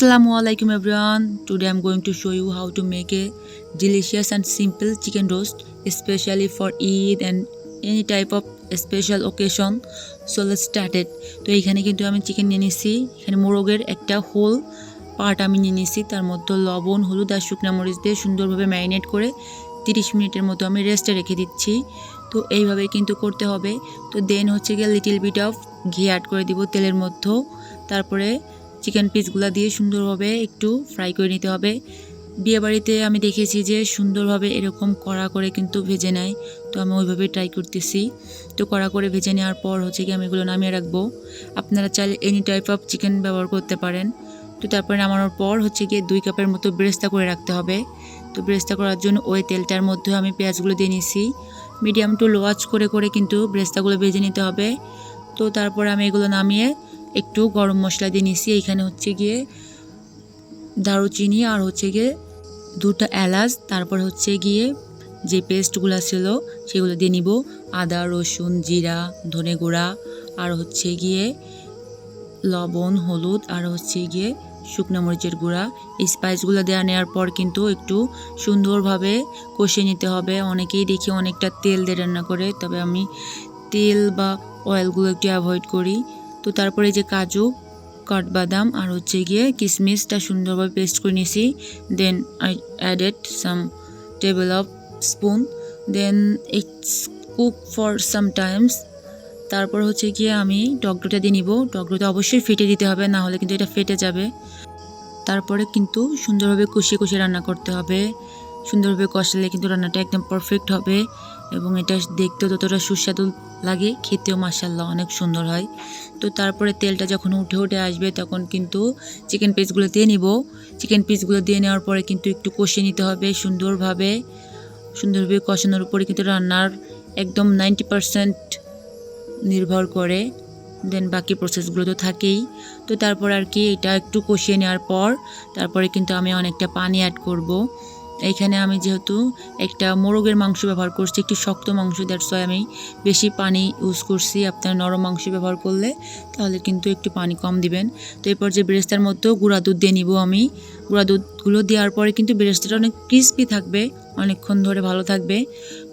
Assalamualaikum everyone. Today I'm going to show you how to make a delicious and simple chicken roast, especially for Eid and any type of special occasion. So let's start it. তো এখানে কিন্তু আমি chicken নিয়ে নিছি। এখানে মোরগের একটা whole part আমি নিয়ে নিছি। তার মধ্যে লবণ, হলুদ আর শুকনো মরিচ দিয়ে সুন্দরভাবে ম্যারিনেট করে 30 মিনিটের মতো আমি রেস্টে রেখে দিচ্ছি। তো এইভাবে কিন্তু করতে হবে। তো দেন হচ্ছে গিয়ে লিটল বিট অফ ঘি অ্যাড করে দিব তেলের মধ্যে। তারপরে চিকেন পিসগুলো দিয়ে সুন্দরভাবে একটু ফ্রাই করে নিতে হবে। বিয়েবাড়িতে আমি দেখেছি যে সুন্দরভাবে এরকম কড়া করে কিন্তু ভেজে নেয়, তো আমি ওইভাবে ট্রাই করতেছি। তো কড়া করে ভেজে নেওয়ার পর হচ্ছে কি আমি এগুলো নামিয়ে রাখবো। আপনারা চাইলে এনি টাইপ অফ চিকেন ব্যবহার করতে পারেন। তো তারপরে নামানোর পর হচ্ছে গিয়ে 2 কাপের মতো বেরেস্তা করে রাখতে হবে। তো বেরেস্তা করার জন্য ওই তেলটার মধ্যে আমি পেঁয়াজগুলো দিয়ে নিছি। মিডিয়াম টু লো আঁচ করে করে কিন্তু বেরেস্তাগুলো ভেজে নিতে হবে। তো তারপরে আমি এগুলো নামিয়ে একটু গরম মশলা দিয়ে নিছি। এইখানে হচ্ছে গিয়ে দারুচিনি আর হচ্ছে গিয়ে 2টা এলাচ, তারপর হচ্ছে গিয়ে যে পেস্টগুলো ছিল সেগুলো দিয়ে নিব। আদা, রসুন, জিরা, ধনে গুঁড়া আর হচ্ছে গিয়ে লবণ, হলুদ আর হচ্ছে গিয়ে শুকনো মরিচের গুঁড়া। এই স্পাইসগুলো নেওয়ার পর কিন্তু একটু সুন্দরভাবে কষিয়ে নিতে হবে। অনেকেই দেখি অনেকটা তেল দিয়ে রান্না করে, তবে আমি তেল বা অয়েলগুলো একটু অ্যাভয়েড করি। তো তারপরে যে কাজু, কাঠবাদাম আর হচ্ছে গিয়ে কিশমিশটা সুন্দরভাবে পেস্ট করে নিয়েছি। Then I added some table of spoon. Then it's cook for some times. তারপর হচ্ছে গিয়ে আমি টক দইটা দিয়ে নিব। টক দইটা অবশ্যই ফেটে দিতে হবে, না হলে কিন্তু এটা ফেটে যাবে। তারপরে কিন্তু সুন্দরভাবে কষিয়ে কষিয়ে রান্না করতে হবে। সুন্দরভাবে কষালে কিন্তু রান্নাটা একদম পারফেক্ট হবে এবং এটা দেখতেও ততটা সুস্বাদু লাগে, খেতেও মাশাআল্লাহ অনেক সুন্দর হয়। তো তারপরে তেলটা যখন উঠে উঠে আসবে তখন কিন্তু চিকেন পিসগুলো দিয়ে নিব। চিকেন পিসগুলো দিয়ে নেওয়ার পরে কিন্তু একটু কষিয়ে নিতে হবে সুন্দরভাবে কষানোর উপরে কিন্তু রান্নার একদম 90% নির্ভর করে। দেন বাকি প্রসেসগুলো তো থাকেই। তো তারপর আর কি এটা একটু কষিয়ে নেওয়ার পর তারপরে কিন্তু আমি অনেকটা পানি অ্যাড করব। এইখানে আমি যেহেতু একটা মোরগের মাংস ব্যবহার করছি, একটু শক্ত মাংস, দ্যাটস ওয়াই আমি বেশি পানি ইউজ করছি। আপনারা নরম মাংস ব্যবহার করলে তাহলে কিন্তু একটু পানি কম দিবেন। তো এরপর যে বেরেস্তার মধ্যেও গুঁড়া দুধ দিয়ে নিব আমি। গুঁড়া দুধগুলো দেওয়ার পরে কিন্তু বেরেস্তাটা অনেক ক্রিস্পি থাকবে, অনেকক্ষণ ধরে ভালো থাকবে।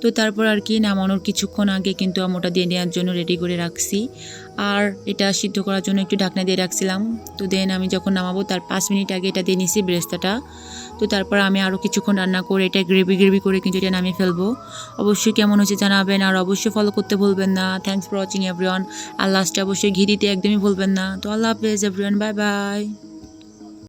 তো তারপর আর কি নামানোর কিছুক্ষণ আগে কিন্তু আমি ওটা দিয়ে নেওয়ার জন্য রেডি করে রাখছি। আর এটা সিদ্ধ করার জন্য একটু ঢাকনা দিয়ে রাখছিলাম। তো দেন আমি যখন নামাবো তার 5 মিনিট আগে এটা দিয়ে নিছি বেরেস্তাটা। তো তারপর আমি আরও কিছুক্ষণ রান্না করে এটা গ্রেভি করে কিন্তু এটা নামিয়ে ফেলবো। অবশ্যই কেমন হয়েছে জানাবেন, আর অবশ্যই ফলো করতে ভুলবেন না। Thanks for watching everyone. আর লাস্টে অবশ্যই ঘি দিতে একদমই ভুলবেন না। তো আল্লাহ হাফেজ এভরিওয়ান, বাই বাই।